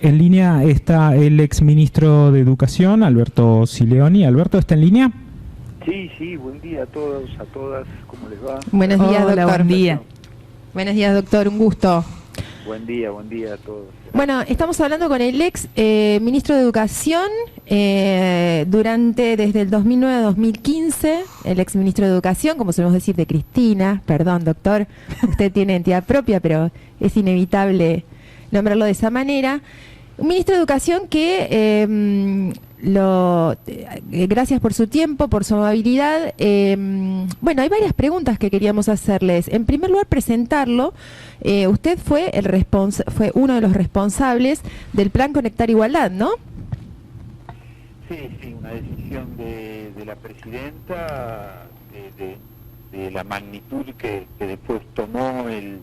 En línea está el exministro de Educación, Alberto Sileoni. Alberto, ¿está en línea? Sí, buen día a todos, a todas, ¿cómo les va? Buenos días, Hola, doctor. buen día. Buenos días, doctor, un gusto. Buen día a todos. Gracias. Bueno, estamos hablando con el ex ministro de Educación desde el 2009 a 2015, el ex ministro de Educación, como solemos decir, de Cristina. Perdón, doctor, usted tiene entidad propia, pero es inevitable nombrarlo de esa manera. Un ministro de Educación que gracias por su tiempo, por su amabilidad. Bueno, hay varias preguntas que queríamos hacerles. En primer lugar, presentarlo. Usted fue uno de los responsables del Plan Conectar Igualdad, ¿no? Sí, una decisión de la presidenta, de la magnitud que después tomó el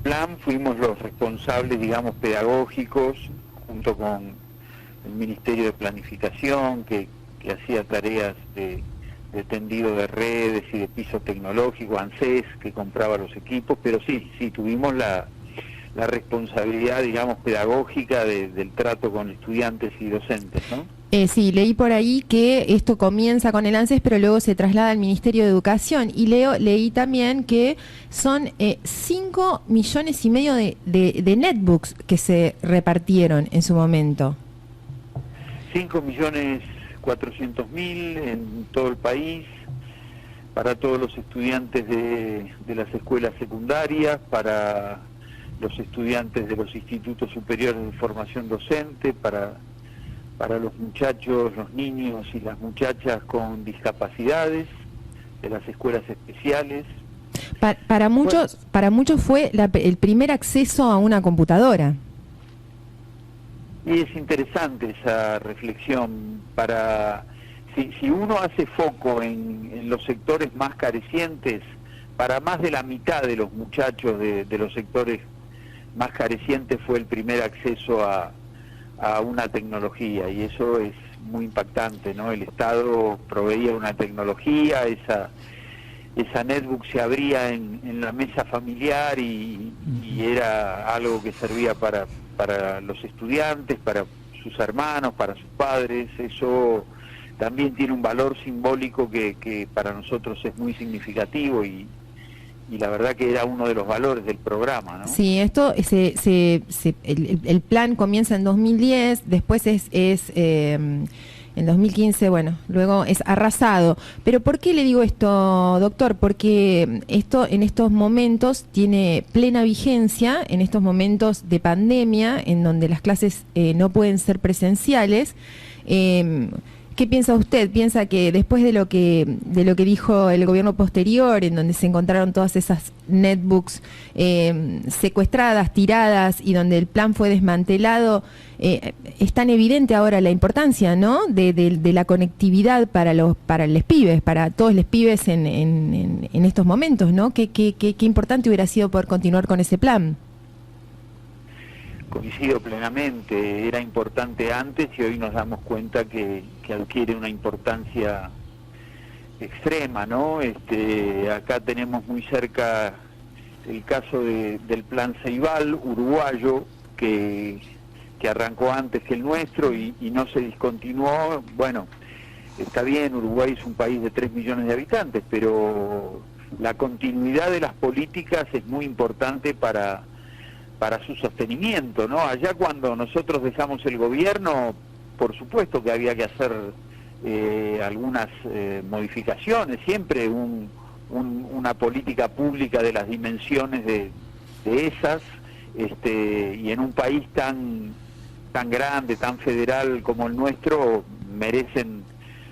plan. Fuimos los responsables, digamos, pedagógicos, junto con el Ministerio de Planificación, que hacía tareas de tendido de redes y de piso tecnológico, ANSES, que compraba los equipos, pero sí, tuvimos la responsabilidad, digamos, pedagógica del trato con estudiantes y docentes, ¿no? Sí, leí por ahí que esto comienza con el ANSES, pero luego se traslada al Ministerio de Educación. Y leí también que son 5,5 millones de netbooks que se repartieron en su momento. 5.400.000 en todo el país, para todos los estudiantes de las escuelas secundarias, para los estudiantes de los institutos superiores de formación docente, para los muchachos, los niños y las muchachas con discapacidades, de las escuelas especiales. Para muchos fue el primer acceso a una computadora. Y es interesante esa reflexión. Si uno hace foco en los sectores más carecientes, para más de la mitad de los muchachos de los sectores más carecientes fue el primer acceso a una tecnología, y eso es muy impactante, ¿no? El Estado proveía una tecnología, esa netbook se abría en la mesa familiar y era algo que servía para los estudiantes, para sus hermanos, para sus padres. Eso también tiene un valor simbólico que para nosotros es muy significativo, y la verdad que era uno de los valores del programa, ¿no? Sí, esto el plan comienza en 2010, después en 2015, bueno, luego es arrasado. Pero ¿por qué le digo esto, doctor? Porque esto en estos momentos tiene plena vigencia, en estos momentos de pandemia, en donde las clases no pueden ser presenciales. ¿Qué piensa usted? ¿Piensa que después de lo que dijo el gobierno posterior, en donde se encontraron todas esas netbooks secuestradas, tiradas, y donde el plan fue desmantelado, es tan evidente ahora la importancia, ¿no?, de la conectividad para los pibes, para todos los pibes en estos momentos, ¿no? Qué importante hubiera sido poder continuar con ese plan. Coincido plenamente, era importante antes y hoy nos damos cuenta que adquiere una importancia extrema, ¿no? Acá tenemos muy cerca el caso del Plan Ceibal uruguayo, que arrancó antes que el nuestro y no se discontinuó. Bueno, está bien, Uruguay es un país de 3 millones de habitantes, pero la continuidad de las políticas es muy importante para su sostenimiento, ¿no? Allá cuando nosotros dejamos el gobierno, por supuesto que había que hacer algunas modificaciones, siempre una política pública de las dimensiones de esas, y en un país tan grande, tan federal como el nuestro, merecen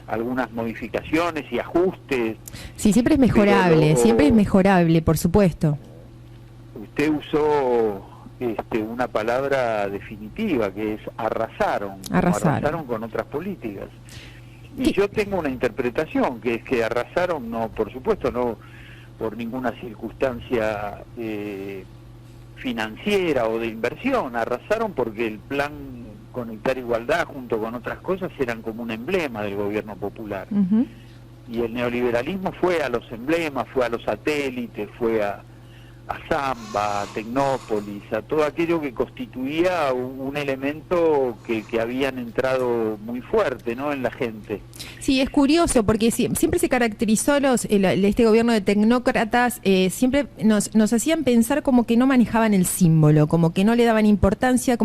algunas modificaciones y ajustes. Sí, siempre es mejorable, por supuesto. Usted usó una palabra definitiva, que es arrasaron con otras políticas. Y yo tengo una interpretación, que es que arrasaron, no, por supuesto, no por ninguna circunstancia financiera o de inversión, arrasaron porque el plan Conectar Igualdad, junto con otras cosas, eran como un emblema del gobierno popular. Y el neoliberalismo fue a los emblemas, fue a los satélites, fue a a Samba, a Tecnópolis, a todo aquello que constituía un elemento que habían entrado muy fuerte, ¿no?, en la gente. Sí, es curioso porque siempre se caracterizó este gobierno de tecnócratas, siempre nos hacían pensar como que no manejaban el símbolo, como que no le daban importancia,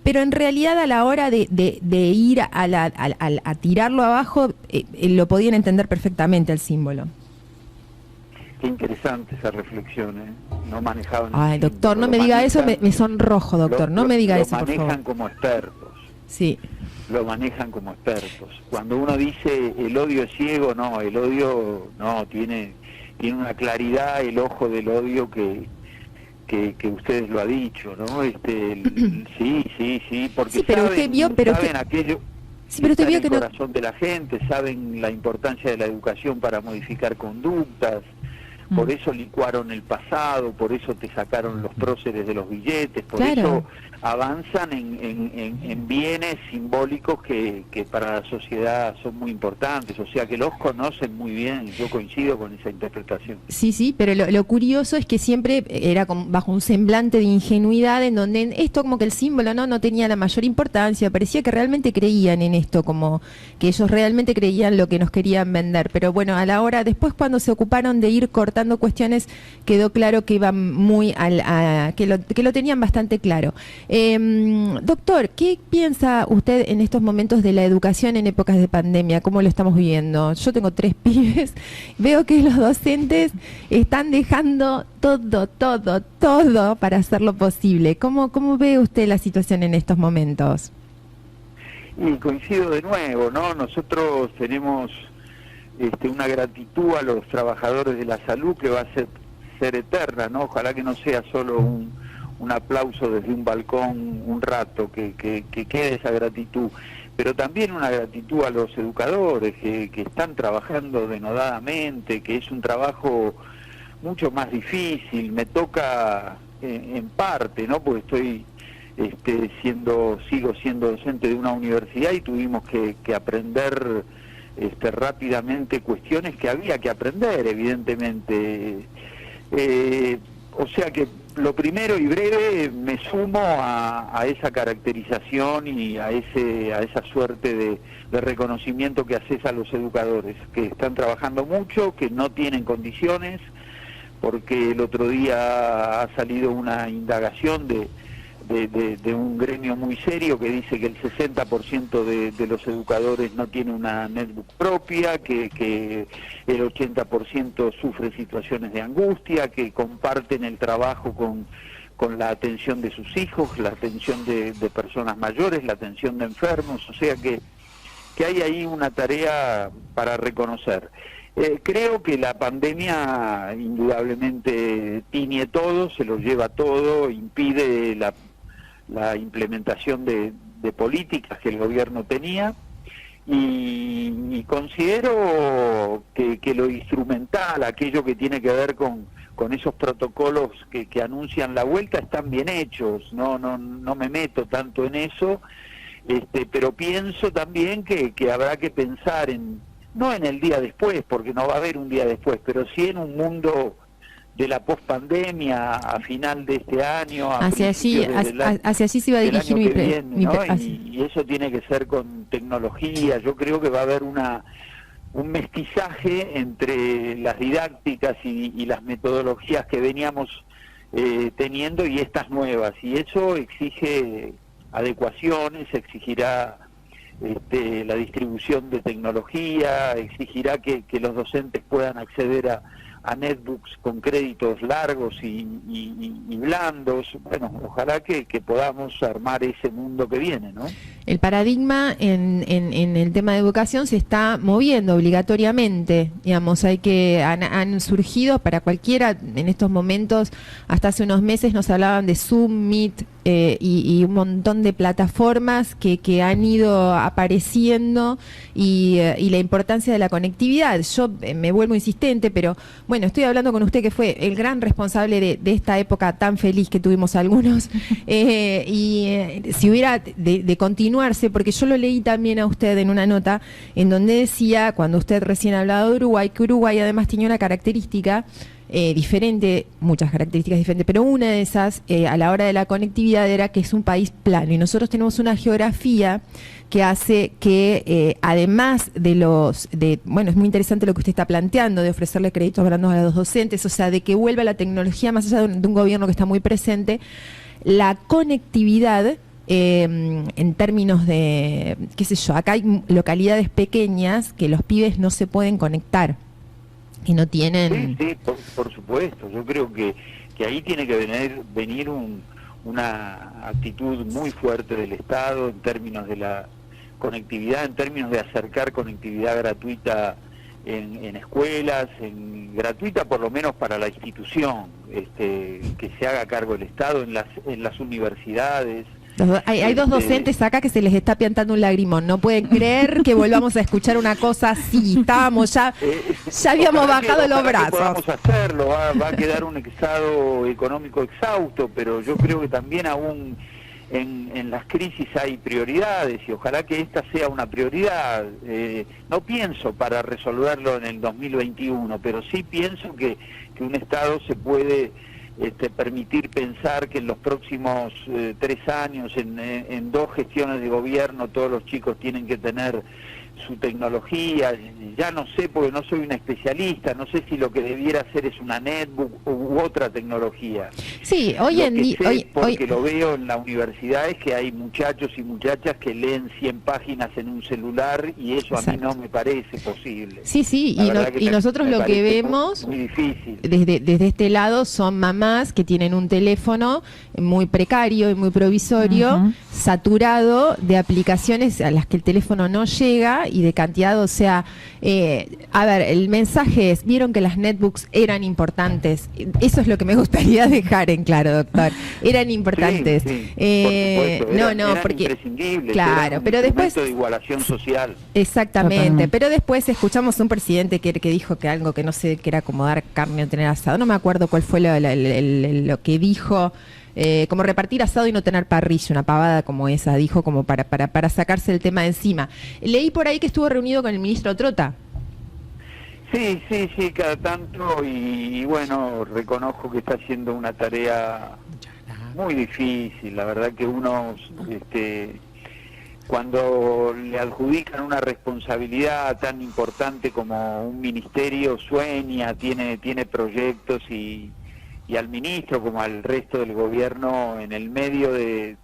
pero en realidad a la hora de ir a tirarlo abajo, lo podían entender perfectamente el símbolo. Qué interesante esa reflexión, ¿eh? No manejaban. Ay, doctor, no me diga eso, me sonrojo, doctor, no me diga eso, por favor. Lo manejan como expertos. Sí. Lo manejan como expertos. Cuando uno dice el odio es ciego, no, el odio no tiene una claridad, el ojo del odio que ustedes lo ha dicho, ¿no? Sí, porque sí, pero saben, usted vio, saben aquello. Sí, pero usted vio que el corazón de la gente, saben la importancia de la educación para modificar conductas. Por eso licuaron el pasado, por eso te sacaron los próceres de los billetes, por eso avanzan en bienes simbólicos que para la sociedad son muy importantes, o sea que los conocen muy bien, yo coincido con esa interpretación. Sí, pero lo curioso es que siempre era bajo un semblante de ingenuidad en donde esto como que el símbolo no tenía la mayor importancia, parecía que realmente creían en esto, como que ellos realmente creían lo que nos querían vender, pero bueno, a la hora, después cuando se ocuparon de ir cortando cuestiones, quedó claro que iban muy que lo tenían bastante claro. Doctor, ¿qué piensa usted en estos momentos de la educación en épocas de pandemia? ¿Cómo lo estamos viviendo? Yo tengo 3 pibes, veo que los docentes están dejando todo para hacer lo posible. ¿Cómo ve usted la situación en estos momentos? Y coincido de nuevo, ¿no? Nosotros tenemos una gratitud a los trabajadores de la salud que va a ser eterna, ¿no? Ojalá que no sea solo un aplauso desde un balcón un rato, que quede esa gratitud, pero también una gratitud a los educadores que están trabajando denodadamente, que es un trabajo mucho más difícil, me toca en parte, ¿no? Porque sigo siendo docente de una universidad y tuvimos que aprender rápidamente cuestiones que había que aprender, evidentemente. O sea que lo primero y breve, me sumo a esa caracterización y a esa suerte de reconocimiento que haces a los educadores, que están trabajando mucho, que no tienen condiciones, porque el otro día ha salido una indagación de un gremio muy serio que dice que el 60% de los educadores no tiene una netbook propia, que el 80% sufre situaciones de angustia, que comparten el trabajo con la atención de sus hijos, la atención de personas mayores, la atención de enfermos, o sea que hay ahí una tarea para reconocer. Creo que la pandemia indudablemente tiñe todo, se lo lleva todo, impide la implementación de políticas que el gobierno tenía y considero que lo instrumental, aquello que tiene que ver con esos protocolos que anuncian la vuelta, están bien hechos, no me meto tanto en eso, pero pienso también que habrá que pensar no en el día después, porque no va a haber un día después, pero sí en un mundo de la pospandemia a final de este año, hacia allí se iba a dirigir mi pregunta, ¿no? Y eso tiene que ser con tecnología. Yo creo que va a haber un mestizaje entre las didácticas y las metodologías que veníamos teniendo y estas nuevas, y eso exige adecuaciones, exigirá la distribución de tecnología, exigirá que los docentes puedan acceder a netbooks con créditos largos y blandos. Bueno, ojalá que podamos armar ese mundo que viene, ¿no? El paradigma en el tema de educación se está moviendo obligatoriamente, digamos, han surgido para cualquiera en estos momentos, hasta hace unos meses nos hablaban de Zoom, Meet, y un montón de plataformas que han ido apareciendo y la importancia de la conectividad. Yo me vuelvo insistente, pero bueno, estoy hablando con usted que fue el gran responsable de esta época tan feliz que tuvimos algunos, si hubiera de continuarse, porque yo lo leí también a usted en una nota en donde decía, cuando usted recién hablaba de Uruguay, que Uruguay además tenía una característica diferente, muchas características diferentes, pero una de esas a la hora de la conectividad era que es un país plano y nosotros tenemos una geografía que hace que además bueno, es muy interesante lo que usted está planteando de ofrecerle créditos blandos a los docentes, o sea, de que vuelva la tecnología más allá de un gobierno que está muy presente, la conectividad en términos de, qué sé yo, acá hay localidades pequeñas que los pibes no se pueden conectar y no tienen... Sí, por supuesto. Yo creo que ahí tiene que venir una actitud muy fuerte del Estado en términos de la conectividad, en términos de acercar conectividad gratuita en escuelas, gratuita por lo menos para la institución, que se haga cargo el Estado en las universidades. Hay dos docentes acá que se les está piantando un lagrimón. No pueden creer que volvamos a escuchar una cosa así. Estábamos ya habíamos bajado los brazos. Podamos hacerlo, va a quedar un Estado económico exhausto, pero yo creo que también aún en las crisis hay prioridades y ojalá que esta sea una prioridad. No pienso para resolverlo en el 2021, pero sí pienso que un Estado se puede permitir pensar que en los próximos 3 años, en 2 gestiones de gobierno, todos los chicos tienen que tener su tecnología. Ya no sé, porque no soy un especialista, no sé si lo que debiera hacer es una netbook u otra tecnología. Sí, hoy en día... Porque lo veo en la universidad es que hay muchachos y muchachas que leen 100 páginas en un celular y eso a mí no me parece posible. Sí, y nosotros lo que vemos muy difícil. Desde este lado son mamás que tienen un teléfono muy precario y muy provisorio, saturado de aplicaciones a las que el teléfono no llega y de cantidad, o sea, a ver, el mensaje es, vieron que las netbooks eran importantes, eso es lo que me gustaría dejar en claro, doctor, eran importantes. Sí, por supuesto, eran porque imprescindibles, claro, pero después de igualación social. Exactamente, Totalmente. pero después escuchamos un presidente que dijo que algo que no sé, que era como dar carne o tener asado, no me acuerdo cuál fue lo que dijo. Como repartir asado y no tener parrilla, una pavada como esa, dijo como para sacarse el tema de encima. Leí por ahí que estuvo reunido con el ministro Trota. Sí, cada tanto y bueno, reconozco que está haciendo una tarea muy difícil, la verdad que uno, cuando le adjudican una responsabilidad tan importante como un ministerio, sueña, tiene proyectos y al ministro como al resto del gobierno en el medio de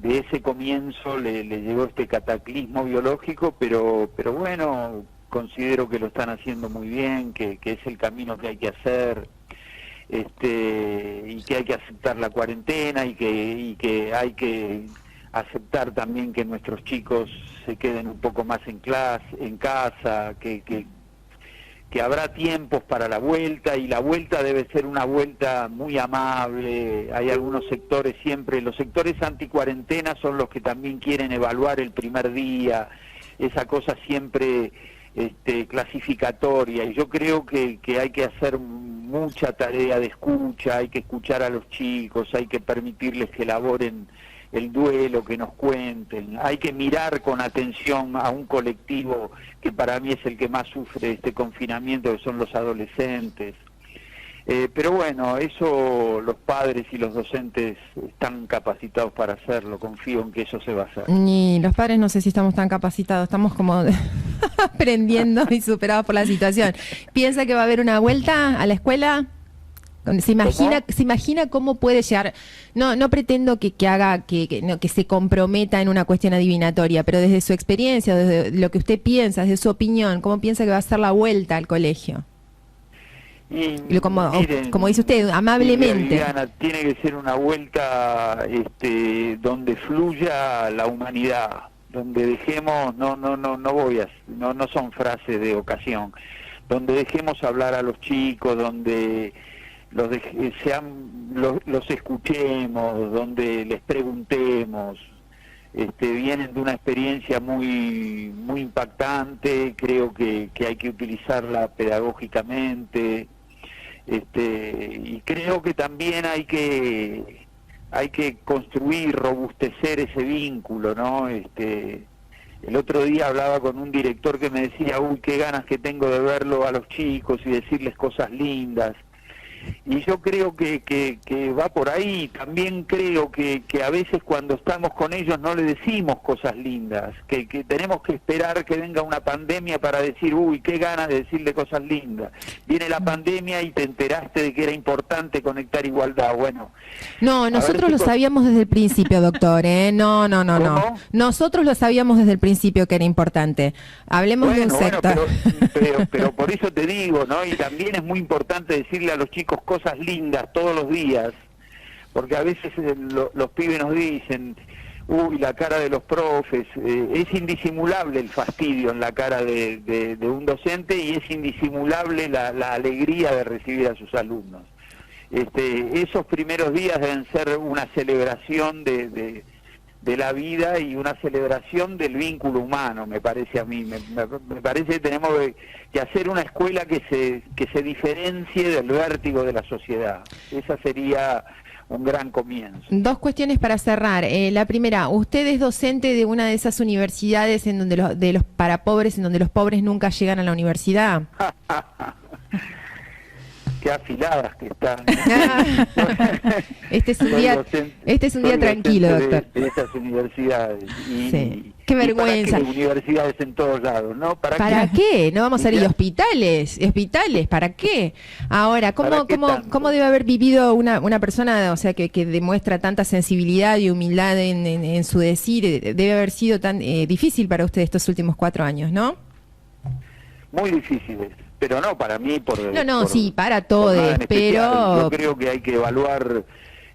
ese comienzo le llegó este cataclismo biológico, pero bueno, considero que lo están haciendo muy bien, que es el camino que hay que hacer, y que hay que aceptar la cuarentena y que hay que aceptar también que nuestros chicos se queden un poco más en casa, que habrá tiempos para la vuelta y la vuelta debe ser una vuelta muy amable. Hay algunos sectores siempre, los sectores anticuarentena son los que también quieren evaluar el primer día, esa cosa siempre clasificatoria, y yo creo que hay que hacer mucha tarea de escucha, hay que escuchar a los chicos, hay que permitirles que elaboren el duelo, que nos cuenten, hay que mirar con atención a un colectivo que para mí es el que más sufre este confinamiento, que son los adolescentes. Pero bueno, eso los padres y los docentes están capacitados para hacerlo, confío en que eso se va a hacer. Ni los padres no sé si estamos tan capacitados, estamos como aprendiendo y superados por la situación. ¿Piensa que va a haber una vuelta a la escuela? ¿Se imagina cómo puede llegar? No pretendo que se comprometa en una cuestión adivinatoria, pero desde su experiencia, desde lo que usted piensa, desde su opinión, ¿cómo piensa que va a ser la vuelta al colegio? Como dice usted, amablemente. Viviana, tiene que ser una vuelta donde fluya la humanidad, donde dejemos, no son frases de ocasión, donde dejemos hablar a los chicos, donde los escuchemos, donde les preguntemos. Vienen de una experiencia muy impactante, creo que hay que utilizarla pedagógicamente, y creo que también hay que construir, robustecer ese vínculo, ¿no? El otro día hablaba con un director que me decía, uy, qué ganas que tengo de verlo a los chicos y decirles cosas lindas. Y yo creo que va por ahí. También creo que a veces cuando estamos con ellos no les decimos cosas lindas, que tenemos que esperar que venga una pandemia para decir, uy, qué ganas de decirle cosas lindas. Viene la pandemia y te enteraste de que era importante conectar igualdad. Bueno. No, nosotros lo sabíamos desde el principio, doctor, ¿eh? No. ¿Cómo? Nosotros lo sabíamos desde el principio que era importante. Hablemos de un sector. Pero por eso te digo, ¿no? Y también es muy importante decirle a los chicos cosas lindas todos los días, porque a veces los pibes nos dicen, uy, la cara de los profes, es indisimulable el fastidio en la cara de un docente y es indisimulable la alegría de recibir a sus alumnos. Esos primeros días deben ser una celebración de la vida y una celebración del vínculo humano, me parece a mí. Me parece que tenemos que hacer una escuela que se diferencie del vértigo de la sociedad. Esa sería un gran comienzo. Dos cuestiones para cerrar. La primera, usted es docente de una de esas universidades en donde de los para pobres, en donde los pobres nunca llegan a la universidad. Qué afiladas que están. Este es un día tranquilo, doctor. De esas universidades. Sí. Qué vergüenza. ¿Para qué universidades en todos lados, no? ¿Para qué? No vamos a ir a hospitales, ¿para qué? Ahora, ¿cómo debe haber vivido una persona, o sea, que demuestra tanta sensibilidad y humildad en su decir? Debe haber sido tan difícil para usted estos últimos 4 años, ¿no? Muy difíciles. Pero no para mí, sí, para todos, pero... Yo creo que hay que evaluar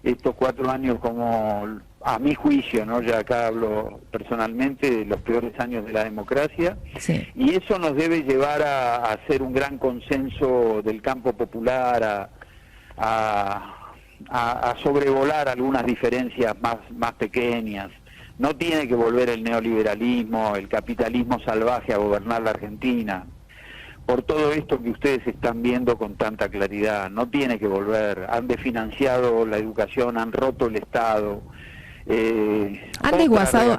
estos 4 años como, a mi juicio, ¿no? Ya acá hablo personalmente, de los peores años de la democracia, sí. Y eso nos debe llevar a hacer un gran consenso del campo popular, a sobrevolar algunas diferencias más pequeñas. No tiene que volver el neoliberalismo, el capitalismo salvaje a gobernar la Argentina. Por todo esto que ustedes están viendo con tanta claridad, no tiene que volver. Han desfinanciado la educación, han roto el Estado. Han desguazado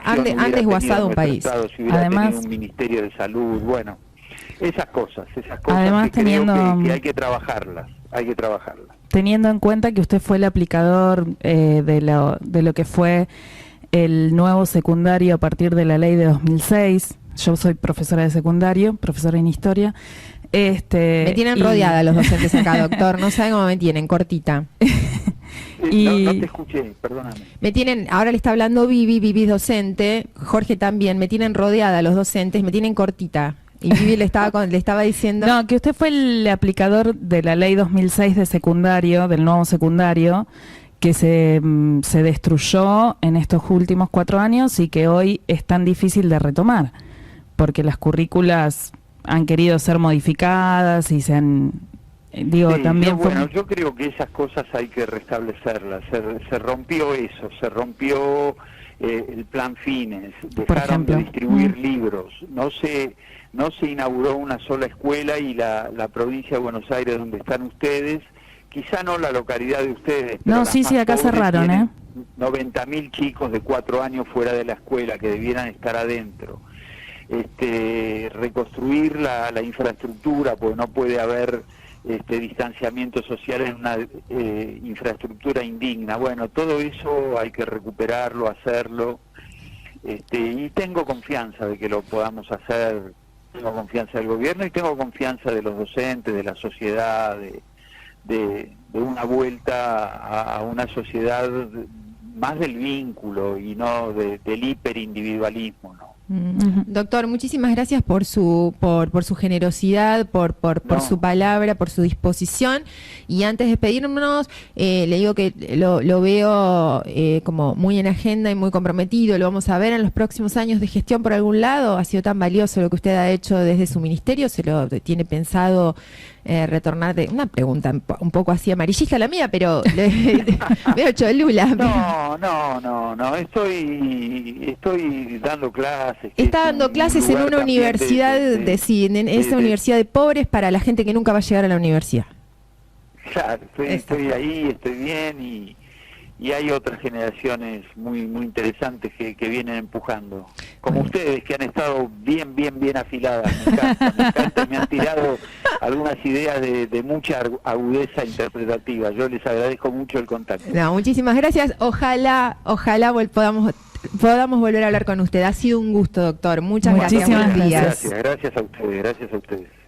un país. Si hubiera tenido un ministerio de salud, bueno, esas cosas además, que creo que hay que trabajarlas, Teniendo en cuenta que usted fue el aplicador de lo que fue el nuevo secundario a partir de la ley de 2006. Yo soy profesora de secundario, profesora en historia. Me tienen rodeada los docentes acá, doctor. No saben cómo me tienen, cortita. No te escuché, perdóname. Me tienen, ahora le está hablando Vivi es docente, Jorge también. Me tienen rodeada los docentes, me tienen cortita. Y Vivi le estaba diciendo... No, que usted fue el aplicador de la ley 2006 de secundario, del nuevo secundario, que se destruyó en estos últimos 4 años y que hoy es tan difícil de retomar, porque las currículas han querido ser modificadas y se han... Yo creo que esas cosas hay que restablecerlas. Se rompió eso, se rompió el plan Fines, dejaron de distribuir libros, no se inauguró una sola escuela y la provincia de Buenos Aires, donde están ustedes, quizá no la localidad de ustedes, pero no, sí, acá cerraron, 90.000 chicos de 4 años fuera de la escuela que debieran estar adentro. Reconstruir la infraestructura, porque no puede haber distanciamiento social en una infraestructura indigna. Bueno, todo eso hay que recuperarlo, hacerlo, y tengo confianza de que lo podamos hacer. Tengo confianza del gobierno y tengo confianza de los docentes, de la sociedad, de una vuelta a una sociedad más del vínculo y no del hiperindividualismo, ¿no? Doctor, muchísimas gracias por su generosidad, por su palabra, por su disposición. Y antes de despedirnos, le digo que lo veo como muy en agenda y muy comprometido. Lo vamos a ver en los próximos años de gestión por algún lado. Ha sido tan valioso lo que usted ha hecho desde su ministerio. ¿Se lo tiene pensado retornar? Una pregunta un poco así amarillista la mía, pero veo cholula. No, estoy dando clases. Está dando clases en una universidad en esa universidad de pobres para la gente que nunca va a llegar a la universidad. Claro, estoy ahí, estoy bien y hay otras generaciones muy interesantes que vienen empujando, como ustedes, que han estado bien afiladas. Me encanta, me han tirado algunas ideas de mucha agudeza interpretativa. Yo les agradezco mucho el contacto. No, muchísimas gracias. Ojalá podamos volver a hablar con usted. Ha sido un gusto, doctor. Muchas gracias. Muchísimas Buenos días. Gracias a ustedes.